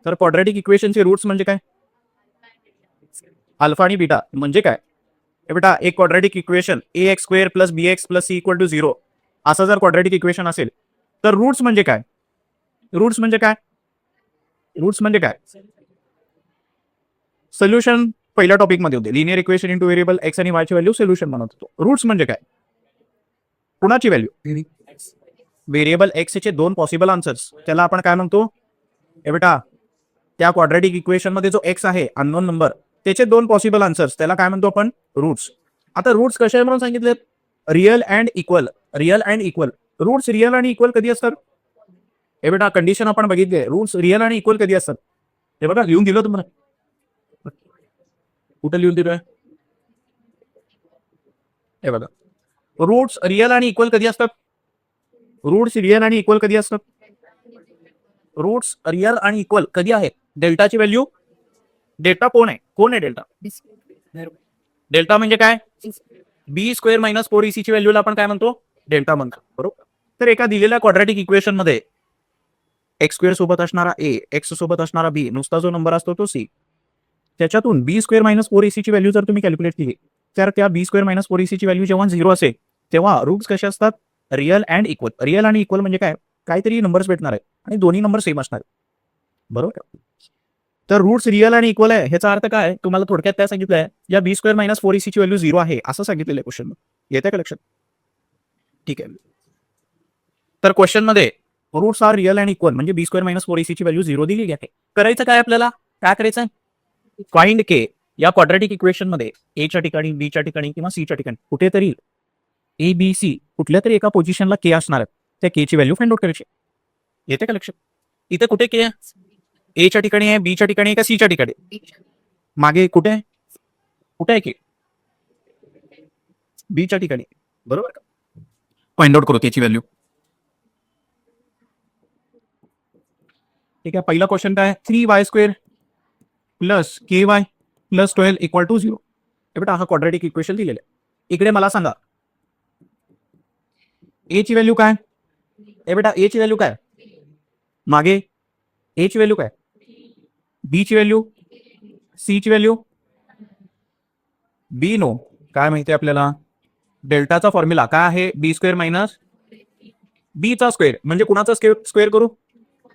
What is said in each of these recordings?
तर क्वाड्रॅटिक इक्वेशनचे रूट्स म्हणजे काय? अल्फा आणि बीटा म्हणजे काय? हे बेटा एक quadratic equation ax² + bx + c = 0 असं जर क्वाड्रॅटिक इक्वेशन असेल तर रूट्स म्हणजे काय? रूट्स म्हणजे काय? रूट्स म्हणजे काय? सोल्युशन पहिल्या टॉपिक मध्ये होते. Linear equation into variable x आणि वाय ची व्हॅल्यू सोल्युशन म्हणत होतो. रूट्स म्हणजे काय? कुणाची व्हॅल्यू? व्हेरिएबल एक्स चे दोन पॉसिबल आन्सर्स त्याला आपण काय म्हणतो? हे बेटा त्या क्वाड्रॅटिक इक्वेशन मध्ये जो एक्स आहे अननोन नंबर त्याचे दोन पॉसिबल आन्सर्स त्याला काय म्हणतो आपण? रूट्स. आता रूट्स कसे आहे म्हणून सांगितले? Real and equal. Real and equal. Roots real आणि इक्वल कधी असतात? हे बेटा कंडिशन आपण बघितली. रूट्स रिअल आणि इक्वल कधी असतात? हे बघा लिहून दिलं तुम्हाला. कुठे लिहून दिलोय? हे बघा रूट्स रिअल आणि इक्वल कधी असतात? रूट्स रिअल आणि इक्वल कधी असतात? रूट्स रिअल आणि इक्वल कधी आहेत? डेल्टाची व्हॅल्यू. डेल्टा कोण आहे? कोण आहे डेल्टा? डेल्टा म्हणजे काय? b² - 4ac ची व्हॅल्यूला आपण काय म्हणतो? डेल्टा म्हणतो. बरोबर. तर एका दिलेल्या क्वाड्रॅटिक इक्वेशन मध्ये x² सोबत असणारा a, x सोबत असणारा b, नुसता जो नंबर असतो तो c. त्याच्यातून b² - 4ac ची व्हॅल्यू जर तुम्ही कॅल्क्युलेट केली तर त्या b² - 4ac ची व्हॅल्यू जेव्हा 0 असेल तेव्हा रूट्स कसे असतात? Real and equal. रिअल आणि इक्वल म्हणजे काय? काहीतरी नंबर्स भेटणार आहे आणि दोन्ही नंबर सेम असणार. बरोबर. तर रूट्स रिअल आणि इक्वल आहे ह्याचा अर्थ काय? तुम्हाला थोडक्यात काय सांगितलंय? या b² - 4ac ची व्हॅल्यू 0 आहे असं सांगितलेलं आहे क्वेश्चन मध्ये. येते का लक्षात? ठीक आहे. तर क्वेश्चन मध्ये roots are real and equal म्हणजे b² - 4ac ची व्हॅल्यू 0 दिलेली आहे. करायचं काय आपल्याला? काय करायचं? फाइंड के या क्वाड्रॅटिक इक्वेशन मध्ये ए च्या ठिकाणी, बी च्या ठिकाणी किंवा सी च्या ठिकाणी कुठेतरी ए बी सी कुठल्या तरी एका पोझिशनला के असणार आहे. त्या के ची व्हॅल्यू फाइंड आउट करायची. येते का लक्षात? इथे कुठे के आहे? ए च्या ठिकाणी आहे, बी च्या ठिकाणी का सी च्या ठिकाणी? मागे कुठे आहे? कुठे आहे के? बी च्या ठिकाणी. बरोबर का? फाइंड आउट करू त्याची व्हॅल्यू. ठीक आहे. पहिला क्वेश्चन काय? 3y² + ky + 12 = 0. हे बेटा हा क्वाड्रॅटिक इक्वेशन दिलेलं आहे. इकडे मला सांगा ए ची व्हॅल्यू काय? हे बेटा ए ची व्हॅल्यू काय? मागे ए ची व्हॅल्यू काय? बी ची व्हॅल्यू, सी ची व्हॅल्यू. बी नो काय माहिती आपल्याला? डेल्टाचा फॉर्म्युला काय आहे? b² - बी चा स्क्वेअर म्हणजे कुणाचा स्क्वेअर करू?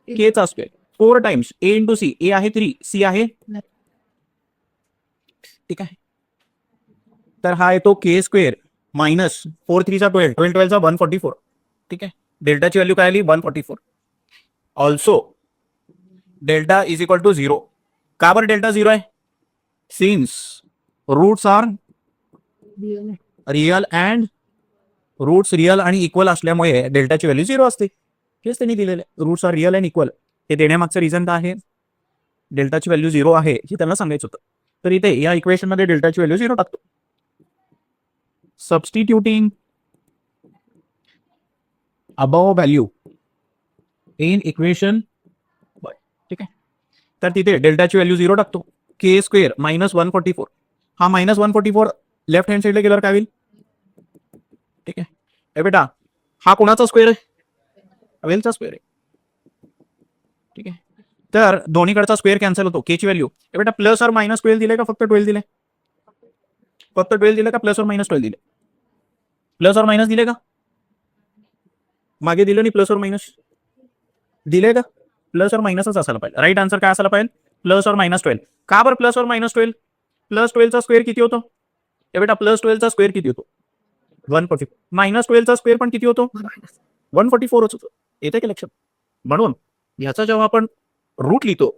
के चा square. 4 times a into C. A आहे 3, सी आहे. ठीक आहे. तर हा येतो k² - 4 3 चा 12, 12 12 चा 144. ठीक आहे. डेल्टाची व्हॅल्यू काय आली? 144. Also delta is equal to 0. का बरं डेल्टा 0 आहे? Since roots are real and roots real आणि इक्वल असल्यामुळे डेल्टाची व्हॅल्यू 0 असते. हेच त्यांनी दिलेलं आहे. Roots are real and equal. हे देण्यामागचं रिझन काय आहे? डेल्टाची व्हॅल्यू 0 आहे हे त्यांना सांगायचं होतं. तर इथे या इक्वेशन मध्ये डेल्टाची व्हॅल्यू 0 टाकतो. Substituting above value in equation. ठीक आहे. तर तिथे डेल्टाची व्हॅल्यू 0 टाकतो. k² - 144. हा -144 लेफ्ट हँड साईडला गेल्यावर काय होईल? ठीक आहे. ए बेटा हा कोणाचा स्क्वेअर आहे? 12 चा स्क्वेअर आहे. ठीक आहे. तर दोन्हीकडचा स्क्वेअर कॅन्सल होतो. के ची व्हॅल्यू ए बेटा +or -12 दिले का फक्त 12 दिले? फक्त 12 दिले का +or-12 दिले? +or- दिले का? मागे दिलं नाही +or- दिले का? +or- असायला पाहिजे. राईट आन्सर काय असायला पाहिजे? +or-12. का बरं +or-12? +12 चा स्क्वेअर किती होतो? ए बेटा +12 चा स्क्वेअर किती होतो? 144. -12 चा स्क्वेअर पण किती होतो? 144 होतो. येते की लक्षात? म्हणून ह्याचा जेव्हा आपण रूट लिहितो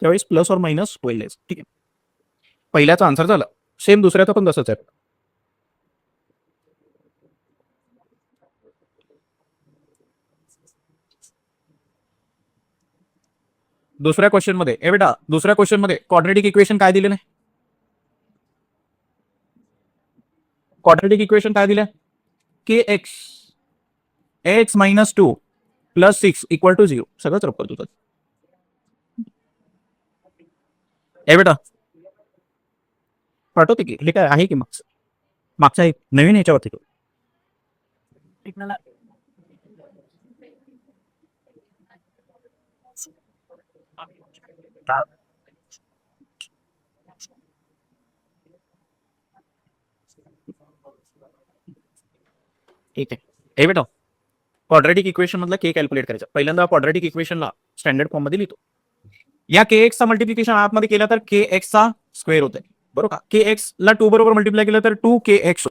त्यावेळेस +or-12. ठीक आहे. पहिल्याचा आन्सर झाला. सेम दुसऱ्याचा पण तसंच आहे. दुसऱ्या क्वेश्चन मध्ये ए बेटा दुसऱ्या क्वेश्चन मध्ये क्वाड्रॅटिक इक्वेशन काय दिले नाही? क्वाड्रॅटिक इक्वेशन काय दिलं? kx x - 2 + 6 = 0. सगळंच रप्पा तुझं. ए बेटा पाठवते की हे काय आहे की मागचा एक नवीन ह्याच्यावरती ठीक आहे, हे बेटा क्वाड्रॅटिक इक्वेशन मधला के कॅल्क्युलेट करायचा. पहिल्यांदा क्वाड्रॅटिक इक्वेशनला स्टँडर्ड फॉर्म मध्ये लिहितो. या के एक्सचा मल्टिप्लिकेशन आतमध्ये केला तर के एक्सचा स्क्वेअर होतंय, बरोबर का. के एक्स ला 2 बरोबर मल्टिप्लाय केलं तर 2 के एक्स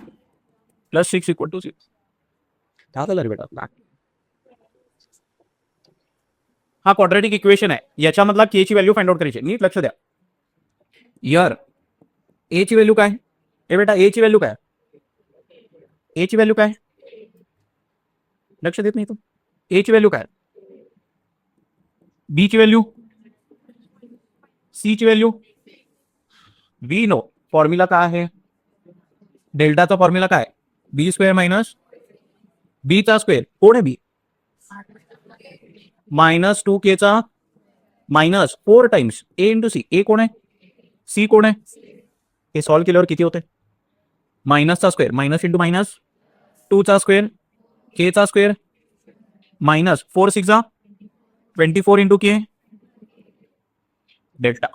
प्लस 6 इक्वल टू 6. झालं रे बेटा. हा क्वाड्रॅटिक इक्वेशन आहे, याच्यामधला के ची व्हॅल्यू फाइंड आउट करायची. नीट लक्ष द्या. यार ए ची व्हॅल्यू काय? ए बेटा ए ची व्हॅल्यू काय? ए ची व्हॅल्यू काय? लक्ष देत नाही तू. ए ची व्हॅल्यू काय? बी ची व्हॅल्यू, सी ची व्हॅल्यू. बी नो फॉर्म्युला काय आहे? डेल्टाचा फॉर्म्युला काय? बी स्क्वेअर मायनस बी चा स्क्वेअर. कोण आहे बी? मायनस 2k चा मायनस 4 टाइम्स ए इंटू सी. ए कोण आहे? सी कोण आहे? हे सॉल्व्ह केल्यावर किती होते? मायनसचा स्क्वेअर मायनस इंटू मायनस 2 चा स्क्वेअर के चा square minus 4 6 24 into k delta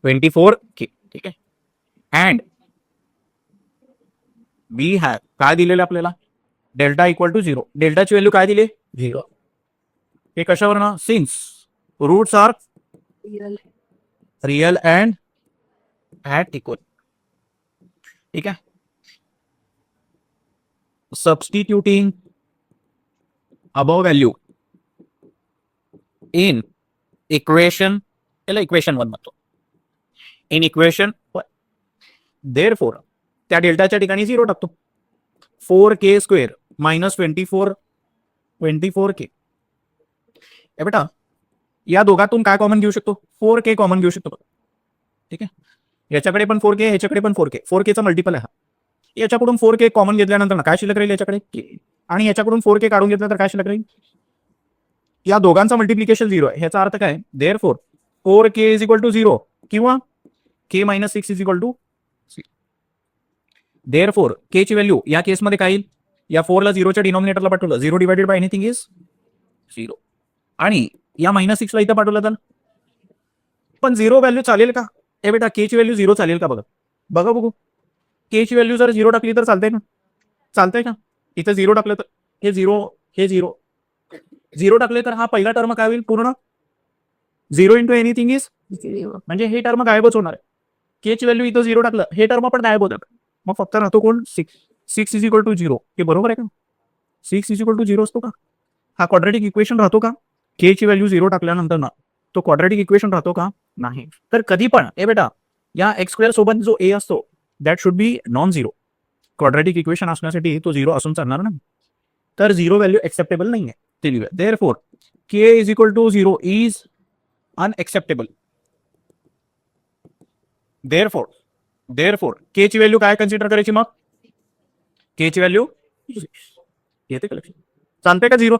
24 k. ठीक आहे. अँड बी हॅव काय दिलेलं आपल्याला? Delta equal to 0. डेल्टाची व्हॅल्यू काय दिली? 0. हे कशावर ना? Since roots are real and at equal. ठीक आहे. Substituting above value in equation, याला इक्वेशन 1 म्हणतो. इन इक्वेशन देअरफॉर त्या डेल्टाच्या ठिकाणी 0 टाकतो. 4k स्क्वेअर मायनस 24 के. बेटा या दोघातून काय कॉमन घेऊ शकतो? 4k कॉमन घेऊ शकतो. ठीक आहे. याच्याकडे पण 4k, ह्याच्याकडे पण 4k. 4k चा मल्टिपल आहे हा. याच्याकडून 4k कॉमन घेतल्यानंतर काय शिल्लक राहील? याच्याकडे k. आणि याच्याकडून 4k काढून घेतलं तर काय शिल्लक राहील? या दोघांचा मल्टिप्लिकेशन 0 आहे. ह्याचा अर्थ काय? Therefore 4k is equal to 0 किंवा k minus 6 is equal to 6. Therefore k ची व्हॅल्यू या केसमध्ये काय येईल? या 4 ला 0च्या डिनॉमिनेटरला पाठवलं, 0 डिवाइडेड बाय एनिथिंग इज 0. आणि या मायनस 6 ला इथं पाठवलं तर पण 0 व्हॅल्यू चालेल का? ए बेटा के ची व्हॅल्यू 0 चालेल का? बघा बघू. के ची व्हॅल्यू जर 0 टाकली तर चालतंय ना? चालतंय का? इथं 0 टाकलं तर हे 0 टाकले तर हा पहिला टर्म काय होईल? पूर्ण 0 इंटू एनिथिंग इज 0. म्हणजे हे टर्म गायबच होणार आहे. के ची व्हॅल्यू इथं 0 टाकलं, हे टर्म पण गायब होतात. मग फक्त राहतो कोण? 6 इज इक्वल टू 0. हे बरोबर आहे का? 6 इज इक्वल टू 0 असतो का? हा क्वाड्रॅटिक इक्वेशन राहतो का? के ची व्हॅल्यू 0 टाकल्यानंतर ना तो क्वाड्रॅटिक इक्वेशन राहतो का? नाही. तर कधी पण ए बेटा या एक्स स्क्वेअर सोबत जो ए असतो that should be non 0. Quadratic equation असण्यासाठी तो 0 असून चालणार नाही. तर 0 व्हॅल्यू एक्सेप्टेबल नाही आहे. ते लिहूया. Therefore K is equal to 0 is unacceptable. Therefore K ची व्हॅल्यू काय कन्सिडर करायची? मग के ची व्हॅल्यू येते का लक्षात? चालते का 0?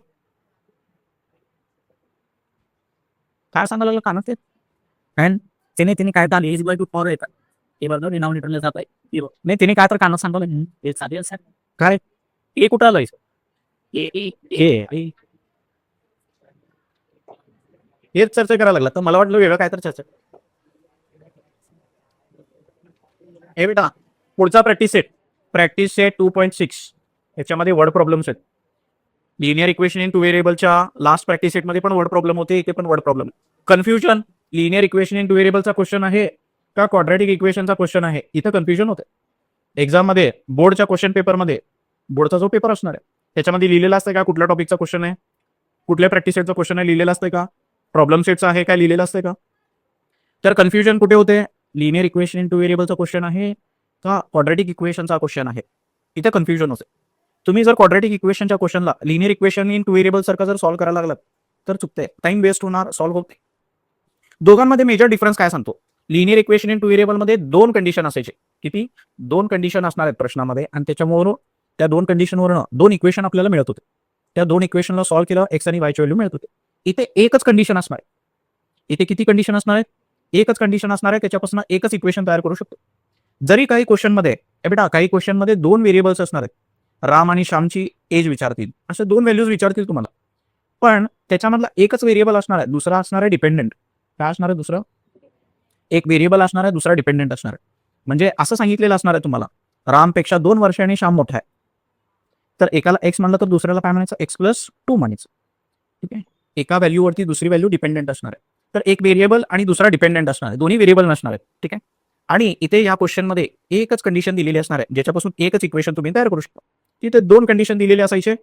काय सांगायला लागलं कानात ते? तिने काय तर इज बाय टू फॉर येतात. हे बघा डिनॉमिनेटरला जात आहे. नाही तिने काय तर कानात सांगवलं. हे साधे काय ए कुठं आलंय? हेच चर्चा करायला लागला तर मला वाटलं वेगळं काय तर चर्चा. हे बेटा पुढचा प्रॅक्टिस सेट 2.6 याच्यामध्ये वर्ड प्रॉब्लेम्स आहेत. लिनियर इक्वेशन इन 2 व्हेरिएबलच्या लास्ट प्रॅक्टिस सेटमध्ये पण वर्ड प्रॉब्लेम होते, इथे पण word problem. Confusion linear equation in 2 व्हेरिएबलचा क्वेश्चन आहे का क्वाड्रॅटिक इक्वेशनचा क्वेश्चन आहे? इथं कन्फ्युजन होते. एक्झाम मध्ये बोर्डच्या क्वेश्चन पेपरमध्ये, बोर्डचा जो पेपर असणार आहे त्याच्यामध्ये लिहिलेला असतं का कुठल्या टॉपिकचा क्वेश्चन आहे, कुठल्या प्रॅक्टिस सेटचा क्वेश्चन आहे लिहिलेला असतं का, प्रॉब्लेम सेटचा आहे काय लिहिलेलं असतं का? तर कन्फ्युजन कुठे होते? लिनियर इक्वेशन इन 2 व्हेरिएबलचा क्वेश्चन आहे का क्वाड्रॅटिक इक्वेशनचा क्वेश्चन आहे? इथे कन्फ्युजन होते. तुम्ही जर क्वाड्रॅटिक इक्वेशनच्या क्वेश्चनला लिनियर इक्वेशन इन 2 व्हेरिएबल सारखं जर सॉल्व्ह करायला लागलात तर चुकते, टाइम वेस्ट होणार, सॉल्व्ह होते. दोघांमध्ये मेजर डिफरन्स काय सांगतो? लिनियर इक्वेशन इन 2 व्हेरिएबल मध्ये 2 कंडिशन असायचे. किती? 2 कंडिशन असणार आहेत प्रश्नामध्ये आणि त्याच्यामुळे त्या 2 कंडिशनवरून 2 इक्वेशन आपल्याला मिळत होते. त्या 2 इक्वेशनला सॉल्व्ह केलं एक्स आणि वायची व्हॅल्यू मिळत होते. इथे एकच कंडिशन असणार आहे. इथे किती कंडिशन असणार आहेत? एकच कंडिशन असणार आहे, त्याच्यापासून एकच इक्वेशन तयार करू शकतो. जरी काही क्वेश्चनमध्ये बेटा काही क्वेश्चनमध्ये 2 व्हेरिएबल्स असणार आहेत, राम आणि श्यामची एज विचारतील, असे 2 व्हॅल्यूज विचारतील तुम्हाला. पण त्याच्यामधला एकच व्हेरिएबल असणार आहे, दुसरा असणार आहे डिपेंडेंट. काय असणार आहे दुसरं? एक व्हेरिएबल असणार आहे, दुसरा डिपेंडेंट असणार आहे. म्हणजे असं सांगितलेलं असणार आहे तुम्हाला, रामपेक्षा 2 वर्षांनी श्याम मोठा आहे. तर एकाला एक्स म्हणलं तर दुसऱ्याला काय म्हणायचं? एक्स प्लस 2 म्हणायचं. ठीक आहे. एका व्हॅल्यूवरती दुसरी व्हॅल्यू डिपेंडेंट असणार आहे. तर एक व्हेरिएबल आणि दुसरा डिपेंडेंट असणार आहे, दोन्ही व्हेरिएबल नसणार आहेत. ठीक आहे. आणि इथे या क्वेश्चनमध्ये एकच कंडिशन दिलेली असणार आहे, ज्याच्यापासून एकच इक्वेशन तुम्ही तयार करू शकता. तिथे 2 कंडिशन दिलेले असायचे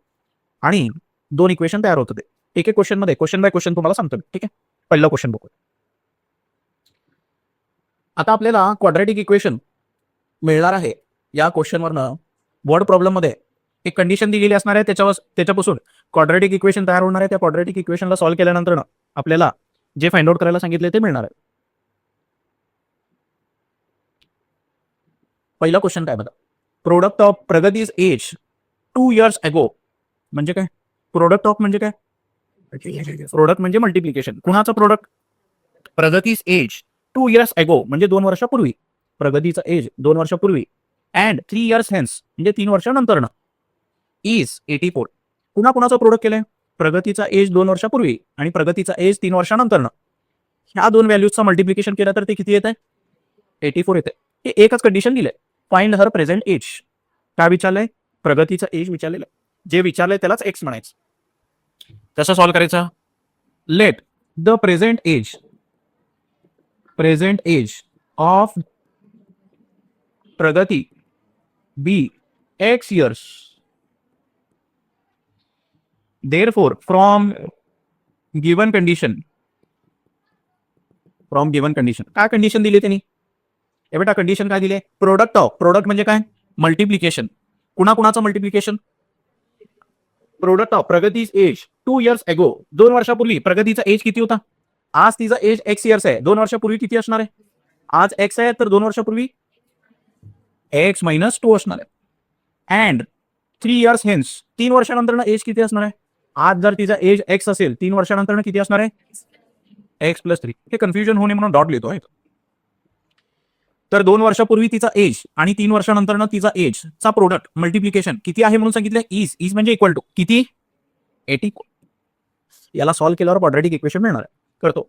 आणि 2 इक्वेशन तयार होत होते. एक एक क्वेश्चनमध्ये क्वेश्चन बाय क्वेश्चन तुम्हाला सांगतो. ठीक आहे. पहिला क्वेश्चन बघू. आता आपल्याला क्वाड्रॅटिक इक्वेशन मिळणार आहे या क्वेश्चनवरनं. वर्ड प्रॉब्लेममध्ये एक कंडिशन दिलेली असणार आहे, त्याच्यापासून क्वाड्रॅटिक इक्वेशन तयार होणार आहे. त्या क्वाड्रॅटिक इक्वेशनला सॉल्व्ह केल्यानंतर आपल्याला जे फाइंड आउट करायला सांगितले ते मिळणार आहे. पहिला क्वेश्चन काय बघा. Product of Pragati's age 2 years ago म्हणजे काय? प्रोडक्ट ऑफ म्हणजे काय? प्रोडक्ट म्हणजे मल्टिप्लिकेशन. कुणाचं product? Pragati's age 2 years ago म्हणजे 2 वर्षापूर्वी. प्रगतीचा एज 2 वर्षापूर्वी. अँड 3 years hence म्हणजे 3 वर्षानंतर इज 84. पुन्हा कुणाचं प्रोडक्ट केलंय? प्रगतीचा एज 2 वर्षापूर्वी आणि प्रगतीचा एज 3 वर्षानंतर. ह्या दोन व्हॅल्यूजचं मल्टिप्लिकेशन केलं तर ते किती येत आहे? 84 येते. हे एकच कंडिशन दिले. Find her present age. काय विचारलंय? प्रगतीचा एज विचारलेलं. जे विचारलंय त्यालाच एक्स म्हणायचं. कसं सॉल्व्ह करायचं? Let the present age of Pragati be X years. Therefore, from given condition, काय कंडिशन दिली त्यांनी? हे बेटा कंडिशन काय दिले? Product of. प्रोडक्ट म्हणजे काय? मल्टिप्लिकेशन. कुणाकुणाचं मल्टिप्लिकेशन? प्रोडक्ट ऑफ प्रगती एज 2 years ago 2 वर्षापूर्वी प्रगतीचा एज किती होता? आज तिचा एज एक्स इयर्स आहे. 2 वर्षापूर्वी किती असणार आहे? आज एक्स आहे तर 2 वर्षापूर्वी एक्स मायनस 2 असणार आहे. अँड 3 years hence 3 वर्षानंतर एज किती असणार आहे? आज जर तिचा एज एक्स असेल 3 वर्षानंतर किती असणार आहे? X plus 3. हे कन्फ्युजन होणे म्हणून डॉट लिहितो आहे. तर 2 वर्षापूर्वी तिचा एज आणि 3 वर्षानंतर तिचा एज चा प्रोडक्ट मल्टिप्लिकेशन किती आहे म्हणून सांगितलं? इज म्हणजे इक्वल टू किती? 84. याला सॉल्व्ह केल्यावर क्वाड्रॅटिक इक्वेशन मिळणार आहे. करतो.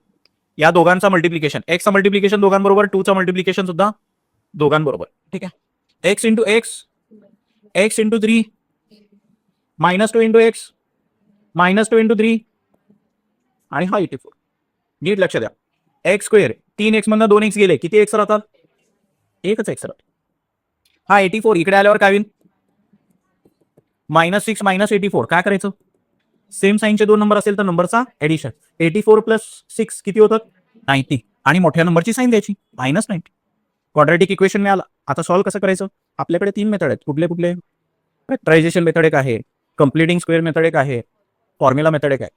या दोघांचा मल्टिप्लिकेशन, एक्सचा मल्टिप्लिकेशन दोघांबरोबर, 2चा मल्टिप्लिकेशन सुद्धा दोघांबरोबर. ठीक आहे. X into x, x into 3 minus 2 into x minus 2 into 3 आणि हा 84. नीट लक्ष द्या. एक्स स्क्वेअर 3x मधनं 2x गेले, किती एक्स राहतात? एकच एक्स राहतात. हा 84 इकडे आल्यावर काय होईल? -6 - 84. काय करायचं? सेम साईनचे 2 नंबर असेल तर नंबरचा ऍडिशन. 84 प्लस 6 किती होतात? 90. आणि मोठ्या नंबरची साईन द्यायची -90. क्वाड्रॅटिक इक्वेशन मिळाला. आता सॉल्व्ह कसं करायचं? आपल्याकडे 3 मेथड आहेत. कुठले कुठले? फॅक्टरायझेशन मेथड एक आहे, कम्प्लिटिंग स्क्वेअर मेथड एक आहे, फॉर्म्युला मेथड एक आहे.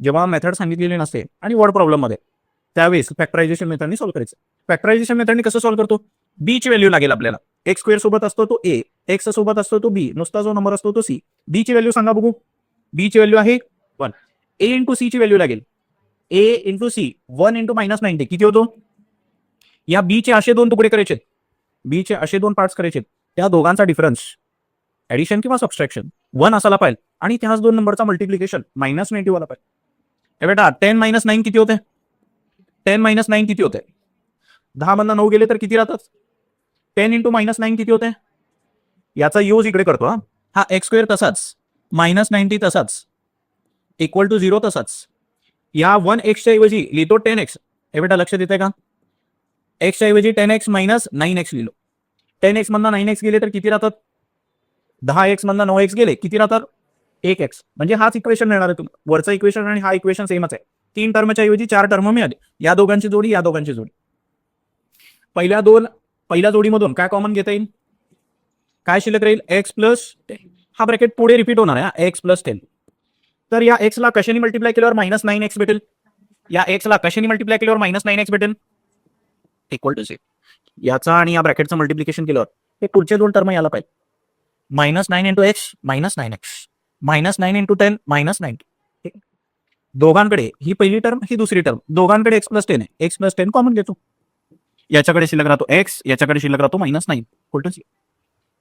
जेव्हा मेथड सांगितलेली नसते आणि वर्ड प्रॉब्लेममध्ये त्यावेळेस फॅक्टरायझेशन मेथडनी सॉल्व्ह करायचं. फॅक्टरायझेशन मेथडनी कसं सॉल्व्ह करतो? बी ची व्हॅल्यू लागेल आपल्याला. एक्स स्क्वेअर सोबत असतो तो ए, एक्स सोबत असतो तो बी, नुसता जो नंबर असतो तो सी. बी ची व्हॅल्यू सांगा बघू. बी ची व्हॅल्यू आहे 1. ए इंटू सी ची व्हॅल्यू लागेल. ए इंटू सी 1 इंटू -90 किती होतो? या बी चे असे 2 तुकडे करायचे, बी चे असे 2 पार्ट्स करायचे. त्या दोघांचा डिफरन्स ऍडिशन किंवा सबस्ट्रॅक्शन 1 असायला पाहिजे आणि त्याच 2 नंबरचा मल्टिप्लिकेशन -90 वाला पाहिजे. हे बेटा 10 - 9 किती होते? 10 - 9 किती होते? 10 मधनं 9 गेले तर किती राहतात? 10 इंटू -9 किती होते? याचा यूज इकडे करतो. हा एक्स स्क्वेअर तसाच, -90 तसाच, इक्वल टू 0 तसाच. या 1x ऐवजी लिहितो 10x. हे बेटा लक्ष देते का? x ऐवजी 10x - 9x लिहिलो. 10x मधनं 9x गेले तर किती राहतात? 10x मधनं 9x गेले किती राहतात? 1x. म्हणजे हाच इक्वेशन मिळणार आहे तुम्हाला. वरचा इक्वेशन आणि हा इक्वेशन सेमच आहे. 3 टर्मच्या ऐवजी 4 टर्म मिळाले. या दोघांची जोडी, या दोघांची जोडी. पहिल्या जोडीमधून काय कॉमन घेता येईल? काय शिल्लक राहील? X plus 10. हा ब्रॅकेट पुढे रिपीट होणार आहे. X plus 10. तर या एक्स ला कशाने मल्टिप्लाय केल्यावर -9x भेटेल? या एक्स ला कशाने मल्टिप्लाय केल्यावर -9x भेटेल? Equal to 0. याचा आणि या ब्रॅकेटचं मल्टिप्लिकेशन केल्यावर हे पुढचे 2 टर्म याला पाहिजे. -9 इंटू एक्स -9x, -9 इंटू 10 -90. दोघांकडे ही पहिली टर्म, ही दुसरी टर्म, दोघांकडे एक्स प्लस 10 आहे. एक्स प्लस 10 कॉमन घेतो. याच्याकडे शिल्लक राहतो एक्स, याच्याकडे शिल्लक राहतो -9. उलटच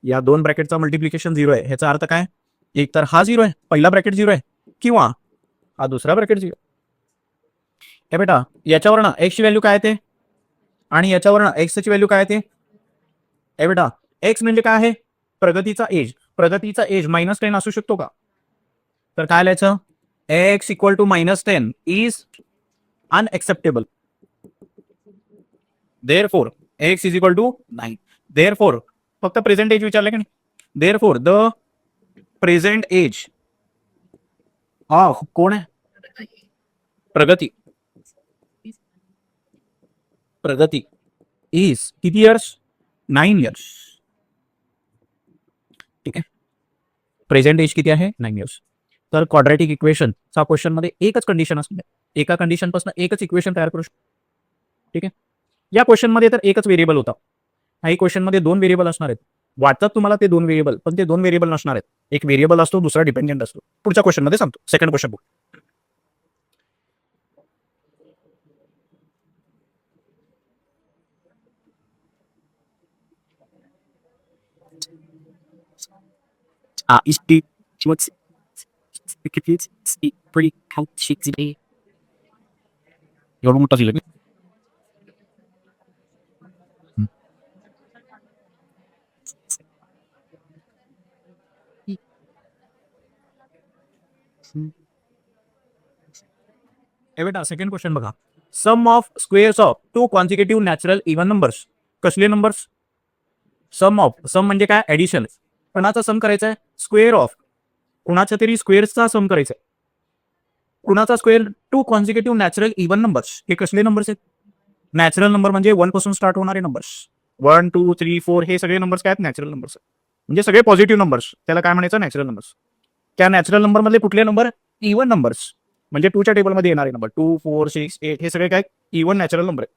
या 2 ब्रॅकेटचा मल्टिप्लिकेशन 0 आहे. ह्याचा अर्थ काय? एक तर हा 0 आहे, पहिला ब्रॅकेट 0 आहे, किंवा हा दुसरा ब्रॅकेट 0. हे बेटा याच्यावरनं एक्सची व्हॅल्यू काय येते आणि याच्यावरनं एक्सची व्हॅल्यू काय येते. हे बेटा एक्स म्हणजे काय आहे, प्रगतीचा एज. प्रगतीचा एज -10 असू शकतो का. तर काय लिहायचं, x equal to -10 is unacceptable. Therefore x is equal to 9. Therefore फक्त प्रेझेंट एज विचारलं की नाही. Therefore the present age of कोण आहे, प्रगती. प्रगती इज किती इयर्स, 9 इयर्स. ठीक आहे, प्रेझेंट एज किती आहे, 9 इयर्स. तर क्वाड्रॅटिक इक्वेशनचा क्वेश्चन मध्ये एकच कंडिशन असते, एका कंडिशन पासून एकच इक्वेशन तयार करू शकतो. ठीक आहे, या क्वेश्चन मध्ये तर एकच व्हेरिएबल होता, काही क्वेश्चन मध्ये 2 व्हेरिएबल असणार आहेत. वाटतात तुम्हाला ते 2 व्हेरिएबल, पण ते 2 व्हेरिएबल नसणार आहेत. एक व्हेरिएबल असतो, दुसरा डिपेंडेंट असतो. पुढच्या क्वेश्चन मध्ये सांगतो. सेकंड क्वेश्चन बघू. Is the what's the compute speed pretty count sheets today? एवढं मोठा दिलं. बेटा सेकंड क्वेश्चन बघा. Sum of squares of 2 consecutive natural even numbers. कसले नंबर्स, सम ऑफ. सम म्हणजे काय, ऍडिशन. कोणाचा सम करायचा आहे, स्क्वेअर ऑफ कुणाच्या तरी स्क्वेअर्सचा सम करायचा आहे. कुणाचा square, 2 consecutive natural even numbers. हे कसले नंबर्स आहेत, नॅचरल नंबर म्हणजे 1 पासून स्टार्ट होणारे नंबर्स. 1 2 3 4 हे सगळे नंबर्स काय आहेत, नॅचरल नंबर्स. म्हणजे सगळे पॉझिटिव्ह नंबर्स, त्याला काय म्हणायचं, नॅचरल नंबर्स. त्या नॅचरल नंबर मधले कुठले नंबर, इव्हन नंबर्स. म्हणजे 2च्या टेबलमध्ये येणारे नंबर 2 4 6 8 हे सगळे काय, इव्हन नॅचरल नंबर आहेत.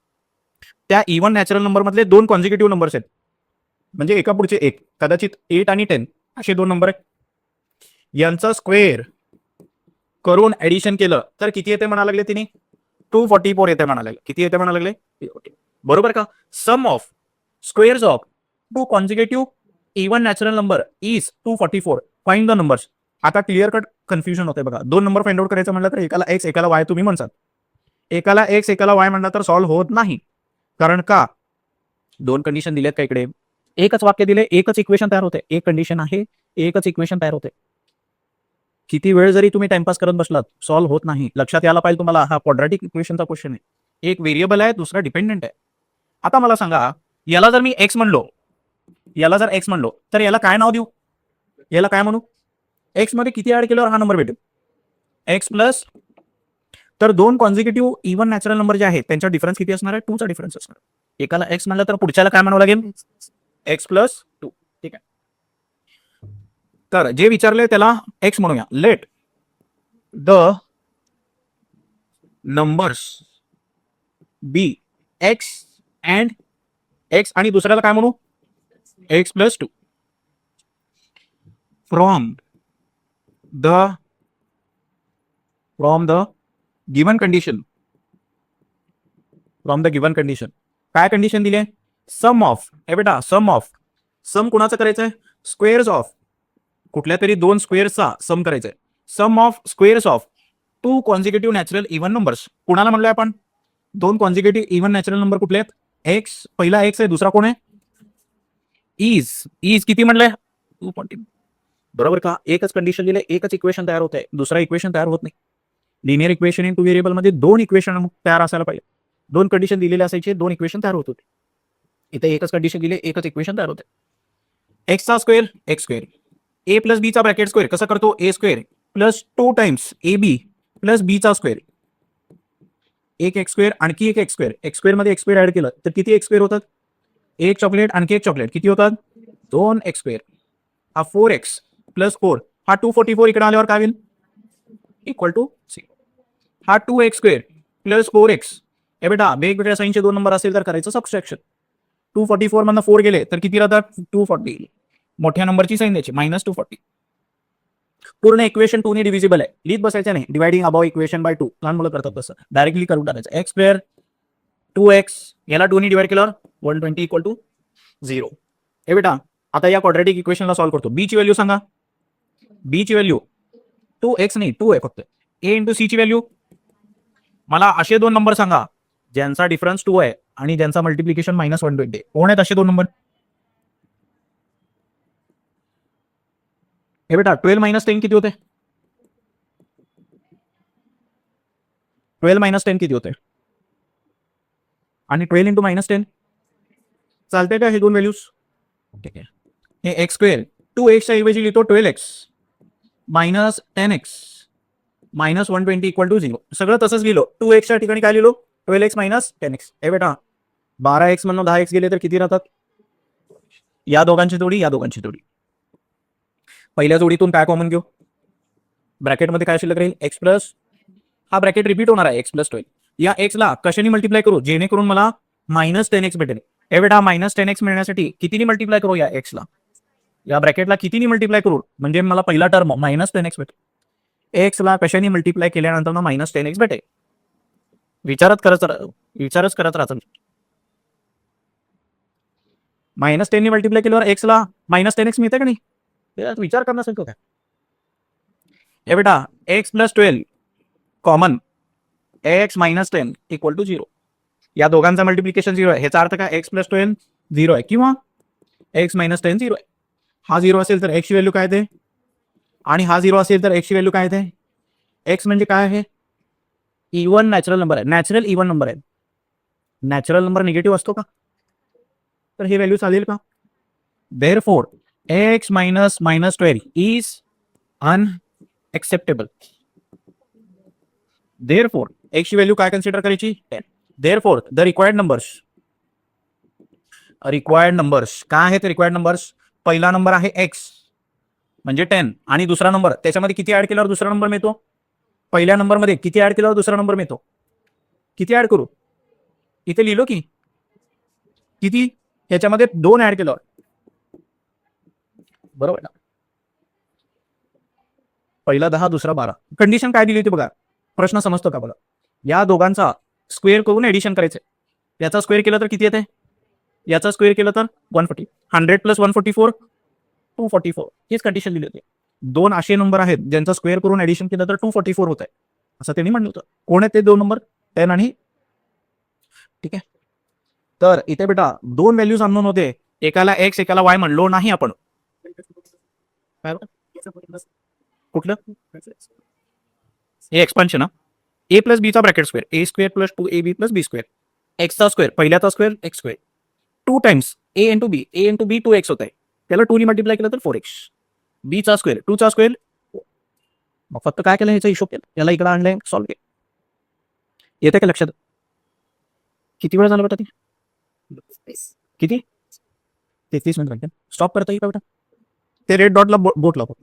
त्या इव्हन नॅचरल नंबर मधले 2 कॉन्सिक्युटिव्ह नंबर्स आहेत, म्हणजे एका पुढचे एक. कदाचित 8 आणि 10 असे 2 नंबर आहेत. यांचा स्क्वेअर करून ऍडिशन केलं तर किती येते म्हणा लागले तिने, 244 येते म्हणा लागले. किती येते म्हणा लागले, बरोबर का. Sum of squares of 2 consecutive even natural number is 244. Find the numbers. आता क्लिअर कट कन्फ्युजन होते बघा. 2 नंबर फाइंड आउट करायचं म्हटलं तर एकाला एक्स एकाला वाय तुम्ही म्हणसाल, एकाला एक्स एकाला वाय म्हणलं तर सॉल्व्ह होत नाही. कारण का, 2 कंडिशन दिलेत का इकडे, एकच वाक्य दिले, एकच इक्वेशन तयार होते. एक कंडिशन आहे, एकच इक्वेशन तयार होते. किती वेळ जरी तुम्ही टाइमपास करत बसलात, सॉल्व्ह होत नाही. लक्षात यायला पाहिजे तुम्हाला, हा क्वाड्रॅटिक इक्वेशनचा क्वेश्चन आहे. एक व्हेरिएबल आहे, दुसरा डिपेंडेंट आहे. आता मला सांगा, याला जर मी एक्स म्हणलो, याला जर एक्स म्हणलो तर याला काय नाव देऊ, याला काय म्हणू. एक्स मध्ये किती ऍड केल्यावर हा नंबर भेटेल, एक्स प्लस. तर 2 कॉन्सिक्युटिव्ह इव्हन नॅचरल नंबर जे आहेत त्यांचा डिफरन्स किती असणार आहे, 2 चा डिफरन्स असणार. एकाला एक्स म्हणलं तर पुढच्याला काय म्हणावं लागेल, एक्स प्लस 2. ठीक आहे, तर जे विचारले त्याला एक्स म्हणूया. Let the numbers be x and x, आणि दुसऱ्याला काय म्हणू, x plus 2. From the given condition. From the given condition काय कंडिशन दिली आहे, सम ऑफ. हे बेटा सम ऑफ, सम कुणाचं करायचं आहे, स्क्वेअर्स ऑफ कुठल्या तरी 2 स्क्वेअर्सचा सम करायचा आहे. Sum of squares of 2 consecutive natural even numbers. कुणाला म्हणलोय आपण, 2 कॉन्सिक्युटिव्ह इव्हन नॅचरल नंबर कुठले आहेत, एक्स, पहिला एक्स आहे, दुसरा कोण आहे, इज. इज किती म्हणलंय, 240. बरोबर का, एकच कंडिशन दिले, एकच इक्वेशन तयार होत आहे, दुसरा इक्वेशन तयार होत नाही. लिनियर इक्वेशन इन 2 व्हेरिएबल मध्ये 2 इक्वेशन तयार असायला पाहिजे. 2 कंडिशन दिलेले असायचे, 2 इक्वेशन तयार होत होते. इथे एकच कंडिशन दिले, एकच इक्वेशन तयार होते. एक्सचा square X square, A plus B चा ब्रॅकेट स्क्वेअर कसं करतो, A square plus 2 times A B plus B चा स्क्वेअर. एक एक्स स्क्वेअर आणखी एक एक्स स्क्वेअर, एक्स स्क्वेअर मध्ये एक्स स्क्वेअर ऍड केलं तर किती एक्स स्क्वेअर होतात, एक चॉकलेट आणखी एक चॉकलेट किती होतात, 2 एक्स स्क्वेअर. हा 4x प्लस 4, हा 244 इकडे आल्यावर काय होईल, इक्वल टू 0. हा 2x स्क्वेअर प्लस 4x. हे बेटा वेगवेगळ्या साईनचे 2 नंबर असेल तर करायचं सबट्रॅक्शन. 244 मधनं 4 गेले तर किती राहतात, 240. मोठ्या नंबरची साईन द्यायची, -240. पूर्ण इक्वेशन 2 ने डिव्हिजिबल आहे, लिहित बसायचं नाही. डिवायडिंग अबाव इक्वेशन बाय 2 लहान मुलं करतात तसं, डायरेक्टली करून टाकायचं. एक्स स्क्वेअर 2x याला 2 ने डिवाइड केल्यावर 120 इक्वल टू 0. हे बेटा आता या क्वाड्रॅटिक इक्वेशनला सॉल्व्ह करतो. बी ची व्हॅल्यू सांगा, बी ची व्हॅल्यू 2x नाही 2 आहे फक्त. ए इंटू सी ची व्हॅल्यू. मला असे दोन नंबर सांगा ज्यांचा डिफरन्स 2 आहे आणि ज्यांचा मल्टिप्लिकेशन -120. कोण आहेत असे दोन नंबर? हे बेटा 12 - 10 किती होते? 12 - 10 किती होते? आणि 12 इंटू -10 चालते का हे दोन व्हॅल्यूज? ठीक आहे. हे एक्स स्क्वेअर 2x ऐवजी लिहितो 12x -10x -120 इक्वल टू 0. सगळं तसंच लिहिलो. 2x च्या ठिकाणी काय लिहिलो? 12x -10x. हे बेटा 12x मधून 10x गेले तर किती राहतात? या दोघांची जोडी, या दोघांची जोडी. पहिल्या जोडीतून काय कॉमन घेऊ? ब्रॅकेटमध्ये काय शिल्लक राहील? x प्लस, हा ब्रॅकेट रिपीट होणार आहे, x प्लस 12. या x ला कशाने मल्टिप्लाय करू जेणेकरून मला -10x भेटेल? हे बेटा -10x मिळण्यासाठी कितीने मल्टिप्लाय करू या x ला? या ब्रॅकेटला कितीने मल्टिप्लाय करू म्हणजे मला पहिला टर्म -10x भेटेल. x ला कशाने मल्टिप्लाय केल्यानंतर ना -10x भेटेल? विचारच करत राहतो. -10 ने मल्टिप्लाय केल्यावर x ला -10x मिळते का नाही? त्यात विचार करण्यासारखं काय? हे बेटा x plus 12 common x -10 equal to 0. या दोघांचा मल्टिप्लिकेशन 0 आहे. ह्याचा अर्थ काय? x प्लस 12 0 आहे किंवा x -10 0 आहे. हा 0 असेल तर x ची व्हॅल्यू काय आहे? आणि हा 0 असेल तर x ची व्हॅल्यू काय आहे? x म्हणजे काय आहे? इवन नॅचरल नंबर आहे. नॅचरल इवन नंबर आहे. नॅचरल नंबर निगेटिव्ह असतो का? तर हे व्हॅल्यू चालेल का? Therefore x -12 is unacceptable. Therefore x ची व्हॅल्यू काय कन्सिडर करायची? 10. देअरफॉर द रिक्वायर्ड नंबर्स काय आहेत? रिक्वायर्ड नंबर्स पहिला नंबर आहे x म्हणजे 10 आणि दुसरा नंबर त्याच्यामध्ये किती ऍड केल्यावर दुसरा नंबर मिळतो? पहिल्या नंबरमध्ये किती ऍड केल्यावर दुसरा नंबर मिळतो? किती ऍड करू? इथे लिहिलो की किती? ह्याच्यामध्ये 2 ऍड केल्यावर. बरोबर ना? पहिला 10 दुसरा 12. कंडिशन काय दिली होती बघा. प्रश्न समजतो का बघा. या दोघांचा स्क्वेअर करून एडिशन करायचं. याचा स्क्वेअर केलं तर किती येते? याचा स्क्वेअर केलं तर 140. 100 प्लस 144 244. हीच कंडिशन दिली होती. दोन असे नंबर आहेत ज्यांचा स्क्वेअर करून एडिशन केलं तर 244 होत आहे असं त्यांनी म्हणलं होतं. कोण आहेत ते दोन नंबर? 10 आणि ठीक आहे. तर इथे बेटा दोन व्हॅल्यूज अननोन होते. एकाला x एकाला y म्हणलो नाही आपण. कुठलं? हे एक्सपान्शन. a प्लस b चा bracket square a square plus 2ab plus b square. x चा स्क्वेअर पहिल्याचा square x square 2 times a into b 2x होत आहे. त्याला 2 ने मल्टिप्लाय केलं तर 4x. b चा स्क्वेअर 2 चा स्क्वेअर. मग फक्त काय केलं? ह्याचा हिशोब केला. याला इकडे आणलंय सॉल्व्ह केलं. येते का लक्षात? किती वेळ झाला बेटा? ती किती? 33 मिनिट. स्टॉप करता येईल का बेटा? ते रेड डॉटला बोट लावतो.